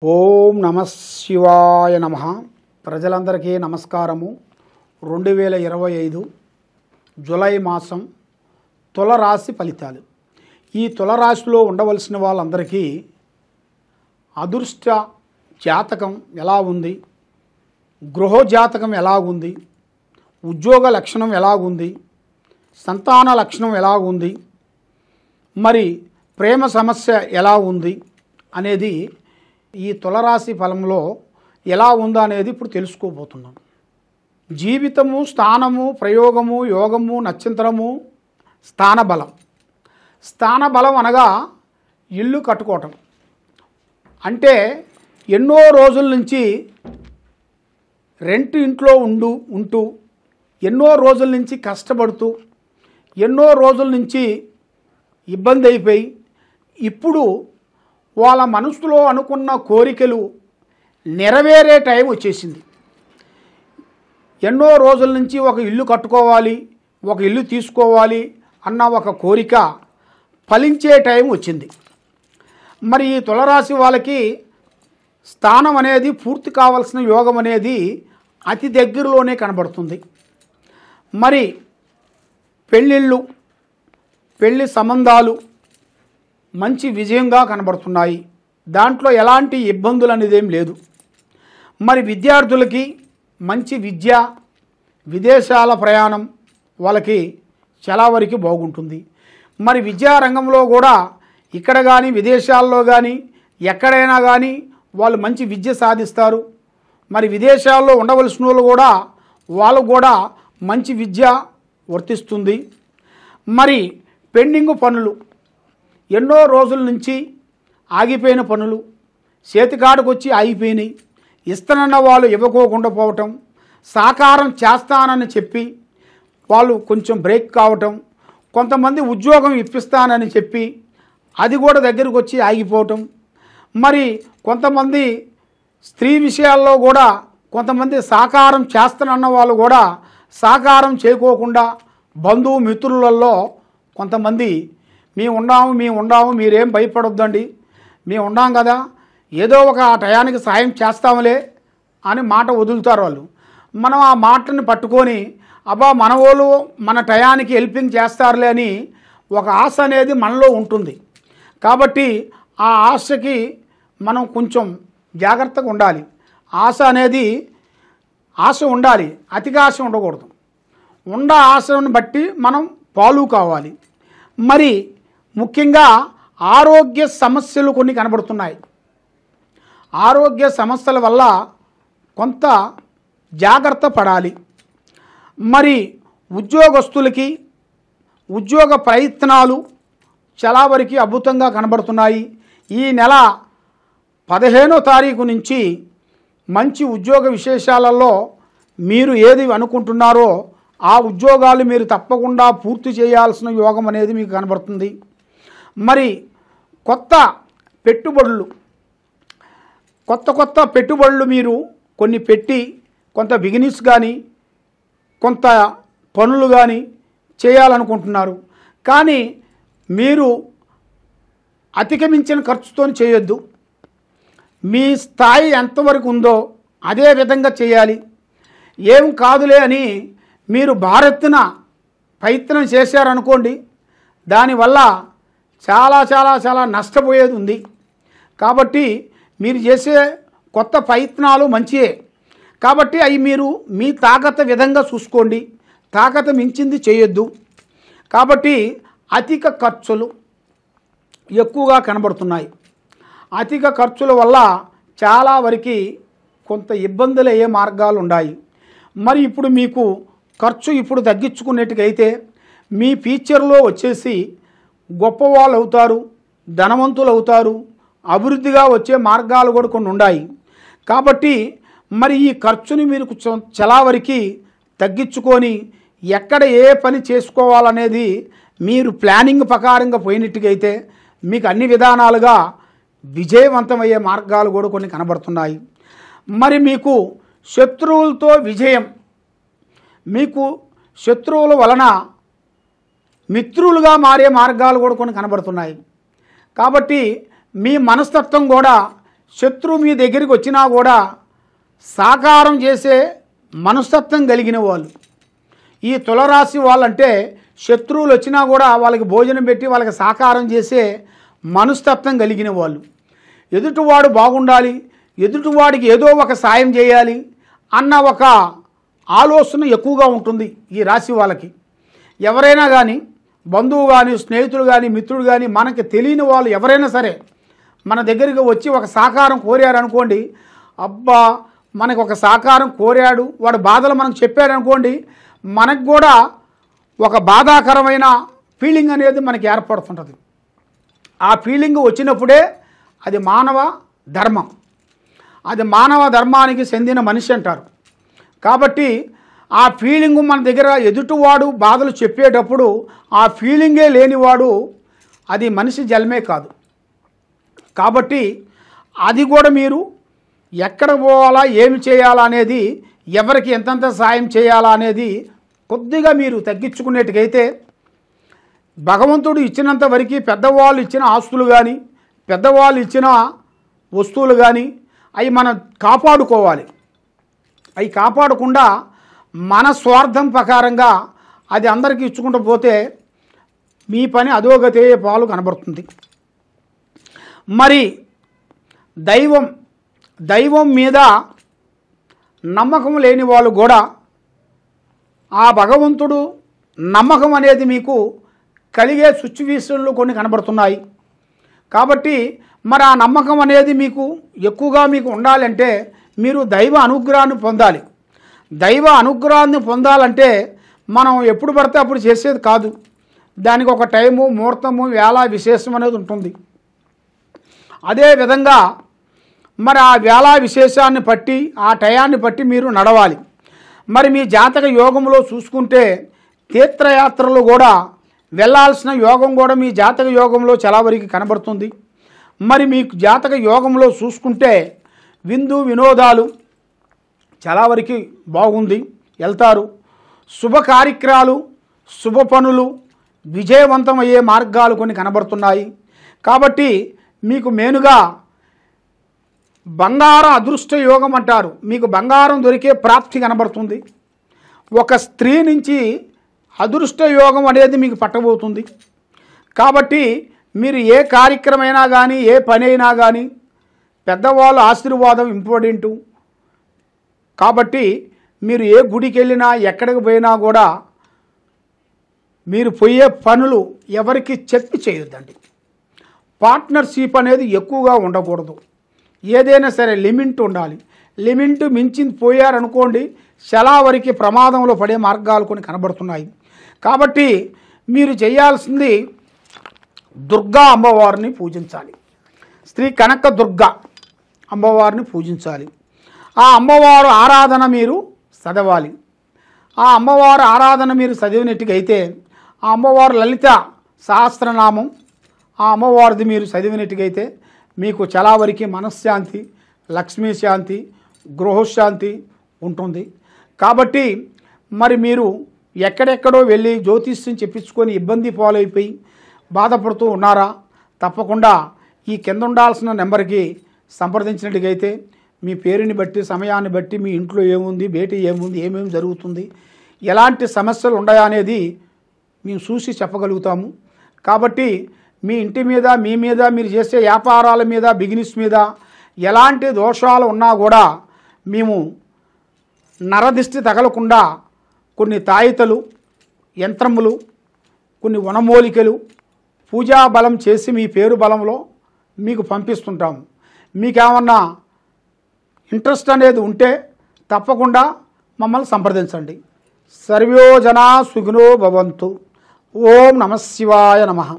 ఓం నమ శివాయ నమః. ప్రజలందరికీ నమస్కారము. 2025 జూలై మాసం తులరాశి ఫలితాలు. ఈ తులరాశిలో ఉండవలసిన వాళ్ళందరికీ అదృష్ట జాతకం ఎలా ఉంది, గృహ జాతకం ఎలా ఉంది, ఉద్యోగ లక్షణం ఎలా ఉంది, సంతాన లక్షణం ఎలా ఉంది, మరి ప్రేమ సమస్య ఎలా ఉంది అనేది ఈ తులరాశి ఫలంలో ఎలా ఉందో అనేది ఇప్పుడు తెలుసుకోబోతున్నాం. జీవితము, స్థానము, ప్రయోగము, యోగము, నక్షత్రము, స్థానబలం. స్థానబలం అనగా ఇల్లు కట్టుకోవటం. అంటే ఎన్నో రోజుల నుంచి రెంట్ ఇంట్లో ఉంటూ ఎన్నో రోజుల నుంచి కష్టపడుతూ ఎన్నో రోజుల నుంచి ఇబ్బంది అయిపోయి ఇప్పుడు వాళ్ళ మనసులో అనుకున్న కోరికలు నెరవేరే టైం వచ్చేసింది. ఎన్నో రోజుల నుంచి ఒక ఇల్లు కట్టుకోవాలి, ఒక ఇల్లు తీసుకోవాలి అన్న ఒక కోరిక ఫలించే టైం వచ్చింది. మరి ఈ తులరాశి వాళ్ళకి స్థానం అనేది పూర్తి కావాల్సిన యోగం అనేది అతి దగ్గరలోనే కనబడుతుంది. మరి పెళ్ళిళ్ళు, పెళ్లి సంబంధాలు మంచి విజయంగా కనబడుతున్నాయి. దాంట్లో ఎలాంటి ఇబ్బందులు అనేదేం లేదు. మరి విద్యార్థులకి మంచి విద్య, విదేశాల ప్రయాణం వాళ్ళకి చాలా వరకు బాగుంటుంది. మరి విద్యారంగంలో కూడా ఇక్కడ కానీ విదేశాల్లో కానీ ఎక్కడైనా కానీ వాళ్ళు మంచి విద్య సాధిస్తారు. మరి విదేశాల్లో ఉండవలసిన వాళ్ళు కూడా వాళ్ళకు కూడా మంచి విద్య వర్తిస్తుంది. మరి పెండింగ్ పనులు, ఎన్నో రోజుల నుంచి ఆగిపోయిన పనులు చేతికాడకు వచ్చి ఆగిపోయినాయి. ఇస్తానన్న వాళ్ళు ఇవ్వకోకుండా పోవటం, సాకారం చేస్తానని చెప్పి వాళ్ళు కొంచెం బ్రేక్ కావటం, కొంతమంది ఉద్యోగం ఇప్పిస్తానని చెప్పి అది కూడా దగ్గరకు వచ్చి ఆగిపోవటం. మరి కొంతమంది స్త్రీ విషయాల్లో కూడా కొంతమంది సాకారం చేస్తానన్న వాళ్ళు కూడా సాకారం చేయకోకుండా బంధువు మిత్రులలో కొంతమంది మేము ఉండాము మీరేం భయపడొద్దండి, మేము ఉన్నాం కదా, ఏదో ఒక టయానికి సాయం చేస్తాములే అని మాట వదులుతారు వాళ్ళు. మనం ఆ మాటని పట్టుకొని అబ్బా మన వాళ్ళు మన టయానికి హెల్పింగ్ చేస్తారులే అని ఒక ఆశ అనేది మనలో ఉంటుంది. కాబట్టి ఆ ఆశకి మనం కొంచెం జాగ్రత్తగా ఉండాలి. ఆశ ఉండాలి, అతిగా ఆశ ఉండకూడదు. ఆశను బట్టి మనం పాలు కావాలి. మరి ముఖ్యంగా ఆరోగ్య సమస్యలు కొన్ని కనబడుతున్నాయి. ఆరోగ్య సమస్యల వల్ల కొంత జాగ్రత్త పడాలి. మరి ఉద్యోగస్తులకి ఉద్యోగ ప్రయత్నాలు చాలా వరకు అద్భుతంగా కనబడుతున్నాయి. ఈ నెల 15వ తారీఖు నుంచి మంచి ఉద్యోగ విశేషాలలో మీరు ఏది అనుకుంటున్నారో ఆ ఉద్యోగాలు మీరు తప్పకుండా పూర్తి చేయాల్సిన యోగం అనేది మీకు కనబడుతుంది. మరి కొత్త పెట్టుబడులు మీరు కొన్ని పెట్టి కొంత బిజినెస్ కానీ కొంత పనులు కానీ చేయాలనుకుంటున్నారు. కానీ మీరు అధిగమించిన ఖర్చుతో చేయొద్దు. మీ స్థాయి ఎంతవరకు ఉందో అదే విధంగా చేయాలి. ఏం కాదులే అని మీరు భారెత్తున ప్రయత్నం చేశారనుకోండి, దానివల్ల చాలా చాలా చాలా నష్టపోయేది ఉంది. కాబట్టి మీరు చేసే కొత్త ప్రయత్నాలు మంచియే, కాబట్టి అవి మీరు మీ తాకత విధంగా చూసుకోండి. తాకత మించింది చేయొద్దు. కాబట్టి అధిక ఖర్చులు ఎక్కువగా కనబడుతున్నాయి. అధిక ఖర్చుల వల్ల చాలా వరకు కొంత ఇబ్బందులు అయ్యే మార్గాలు ఉన్నాయి. మరి ఇప్పుడు మీకు ఖర్చు ఇప్పుడు తగ్గించుకునేట్టుకైతే మీ ఫ్యూచర్లో వచ్చేసి గొప్పవాళ్ళు అవుతారు, ధనవంతులు అవుతారు, అభివృద్ధిగా వచ్చే మార్గాలు కూడా కొన్ని ఉన్నాయి. కాబట్టి మరి ఈ ఖర్చుని మీరు చాలా వరకు తగ్గించుకొని ఎక్కడ ఏ పని చేసుకోవాలనేది మీరు ప్లానింగ్ ప్రకారంగా పోయినట్టుగైతే మీకు అన్ని విధానాలుగా విజయవంతమయ్యే మార్గాలు కూడా కొన్ని కనబడుతున్నాయి. మరి మీకు శత్రువులతో విజయం, మీకు శత్రువుల వలన మిత్రులుగా మారే మార్గాలు కూడా కొన్ని కనబడుతున్నాయి. కాబట్టి మీ మనస్తత్వం కూడా శత్రువు మీ దగ్గరికి వచ్చినా కూడా సాకారం చేసే మనస్తత్వం కలిగిన వాళ్ళు. ఈ తులరాశి వాళ్ళంటే శత్రువులు వచ్చినా కూడా వాళ్ళకి భోజనం పెట్టి వాళ్ళకి సాకారం చేసే మనస్తత్వం కలిగిన వాళ్ళు. ఎదుటివాడు బాగుండాలి, ఎదుటివాడికి ఏదో ఒక సాయం చేయాలి అన్న ఒక ఆలోచన ఎక్కువగా ఉంటుంది ఈ రాశి వాళ్ళకి. ఎవరైనా కానీ, బంధువు కానీ, స్నేహితులు కానీ, మిత్రుడు కానీ, మనకి తెలియని వాళ్ళు ఎవరైనా సరే మన దగ్గరికి వచ్చి ఒక సహకారం కోరారు అనుకోండి, అబ్బా మనకు ఒక సహకారం కోరాడు, వాడు బాధలు మనకు చెప్పాడు అనుకోండి, మనకు కూడా ఒక బాధాకరమైన ఫీలింగ్ అనేది మనకి ఏర్పడుతుంటుంది. ఆ ఫీలింగ్ వచ్చినప్పుడే అది మానవ ధర్మం, అది మానవ ధర్మానికి చెందిన మనిషి అంటారు. కాబట్టి ఆ ఫీలింగు మన దగ్గర ఎదుటివాడు బాధలు చెప్పేటప్పుడు ఆ ఫీలింగే లేనివాడు అది మనిషి జన్మే కాదు. కాబట్టి అది కూడా మీరు ఎక్కడ పోవాలా, ఏమి చేయాలా అనేది, ఎవరికి ఎంతంత సాయం చేయాలా అనేది కొద్దిగా మీరు తగ్గించుకునేట్టుకైతే భగవంతుడు ఇచ్చినంత వరకు పెద్దవాళ్ళు ఇచ్చిన ఆస్తులు కానీ, పెద్దవాళ్ళు ఇచ్చిన వస్తువులు కానీ అవి మనం కాపాడుకోవాలి. అవి కాపాడకుండా మన స్వార్థం ప్రకారంగా అది అందరికీ ఇచ్చుకుంటూ పోతే మీ పని అధోగతే పాలు కనబడుతుంది. మరి దైవం మీద నమ్మకం లేని వాళ్ళు కూడా ఆ భగవంతుడు నమ్మకం అనేది మీకు కలిగే సిచ్యువేషన్లు కొన్ని కనబడుతున్నాయి. కాబట్టి మరి ఆ నమ్మకం అనేది మీకు ఎక్కువగా మీకు ఉండాలంటే మీరు దైవ అనుగ్రహాన్ని పొందాలి. దైవ అనుగ్రహాన్ని పొందాలంటే మనం ఎప్పుడు పడితే అప్పుడు చేసేది కాదు. దానికి ఒక టైము, ముహూర్తము, వేళ విశేషం అనేది ఉంటుంది. అదేవిధంగా మరి ఆ వేళ విశేషాన్ని బట్టి, ఆ టయాన్ని బట్టి మీరు నడవాలి. మరి మీ జాతక యోగంలో చూసుకుంటే తీర్థయాత్రలు కూడా వెళ్ళాల్సిన యోగం కూడా మీ జాతక యోగంలో చాలా వరకు కనబడుతుంది. మరి మీకు జాతక యోగంలో చూసుకుంటే విందు వినోదాలు చాలా వరకు బాగుంది, వెళ్తారు. శుభ కార్యక్రమాలు, శుభ పనులు విజయవంతమయ్యే మార్గాలు కొన్ని కనబడుతున్నాయి. కాబట్టి మీకు మేనుగా బంగారం అదృష్ట యోగం అంటారు. మీకు బంగారం దొరికే ప్రాప్తి కనబడుతుంది. ఒక స్త్రీ నుంచి అదృష్ట యోగం అనేది మీకు పట్టబోతుంది. కాబట్టి మీరు ఏ కార్యక్రమైనా కానీ, ఏ పని అయినా కానీ పెద్దవాళ్ళ ఆశీర్వాదం ఇంపార్టెంటు. కాబట్టి మీరు ఏ గుడికి వెళ్ళినా, ఎక్కడికి పోయినా కూడా మీరు పోయే పనులు ఎవరికి చెప్పి చేయొద్దండి. పార్ట్నర్షిప్ అనేది ఎక్కువగా ఉండకూడదు. ఏదైనా సరే లిమిట్ ఉండాలి. లిమిట్ మించి పోయారనుకోండి చాలా వరకు ప్రమాదంలో పడే మార్గాలు కొన్ని కనబడుతున్నాయి. కాబట్టి మీరు చేయాల్సింది దుర్గా అమ్మవారిని పూజించాలి. శ్రీ కనక దుర్గా అమ్మవారిని పూజించాలి. ఆ అమ్మవారు ఆరాధన మీరు చదవాలి. ఆ అమ్మవారు ఆరాధన మీరు చదివినట్టుగైతే ఆ అమ్మవారు లలిత సహస్రనామం ఆ అమ్మవారిది మీరు చదివినట్టుగైతే మీకు చాలా వరకు మనశ్శాంతి, లక్ష్మీ శాంతి, గృహశాంతి ఉంటుంది. కాబట్టి మరి మీరు ఎక్కడెక్కడో వెళ్ళి జ్యోతిష్యం చెప్పించుకొని ఇబ్బంది పాలైపోయి బాధపడుతూ ఉన్నారా? తప్పకుండా ఈ కింద ఉండాల్సిన నెంబర్కి సంప్రదించినట్టుగైతే మీ పేరుని బట్టి, సమయాన్ని బట్టి మీ ఇంట్లో ఏముంది, బయట ఏముంది, ఏమేమి జరుగుతుంది, ఎలాంటి సమస్యలు ఉన్నాయా అనేది మేము చూసి చెప్పగలుగుతాము. కాబట్టి మీ ఇంటి మీద, మీ మీద, మీరు చేసే వ్యాపారాల మీద, బిజినెస్ మీద ఎలాంటి దోషాలు ఉన్నా కూడా మేము నరదిష్టి తగలకుండా కొన్ని తాయితలు, యంత్రములు, కొన్ని వనమూలికలు పూజా బలం చేసి మీ పేరు బలంలో మీకు పంపిస్తుంటాము. మీకేమన్నా ఇంట్రెస్ట్ అనేది ఉంటే తప్పకుండా మమ్మల్ని సంప్రదించండి. సర్వో జనా సుఖినో భవంతు. ఓం నమః శివాయ నమః.